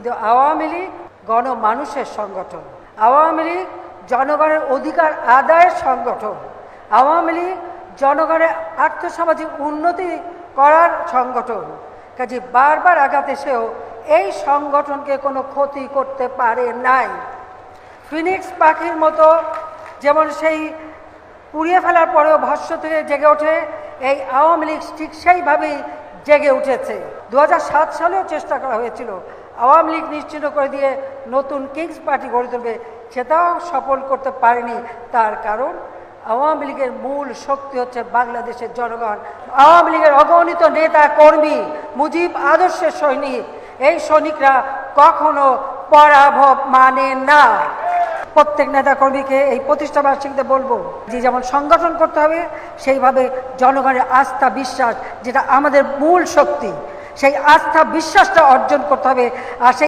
কিন্তু আওয়ামী লীগ গণমানুষের সংগঠন, আওয়ামী লীগ জনগণের অধিকার আদায়ের সংগঠন, আওয়ামী লীগ জনগণের আর্থসামাজিক উন্নতি করার সংগঠন। কাজে বারবার আঘাত এসেও এই সংগঠনকে কোনো ক্ষতি করতে পারে নাই। ফিনিক্স পাখির মতো যেমন সেই পুড়িয়ে ফেলার পরেও ভস্য থেকে জেগে ওঠে, এই আওয়ামী লীগ ঠিক সেইভাবেই জেগে উঠেছে। 2007 সালেও চেষ্টা করা হয়েছিল আওয়ামী লীগ নিশ্চিত করে দিয়ে নতুন কিংস পার্টি গড়ে তুলবে, সেটাও সফল করতে পারেনি। তার কারণ আওয়ামী লীগের মূল শক্তি হচ্ছে বাংলাদেশের জনগণ। আওয়ামী লীগের অগণিত নেতা কর্মী, মুজিব আদর্শের সৈনিক, এই সৈনিকরা কখনো পরাভব মানে না। প্রত্যেক নেতা কর্মীকে এই প্রতিষ্ঠা বার্ষিকীতে বলবো যে যেমন সংগঠন করতে হবে, সেইভাবে জনগণের আস্থা বিশ্বাস, যেটা আমাদের মূল শক্তি, সেই আস্থা বিশ্বাসটা অর্জন করতে হবে। আর সেই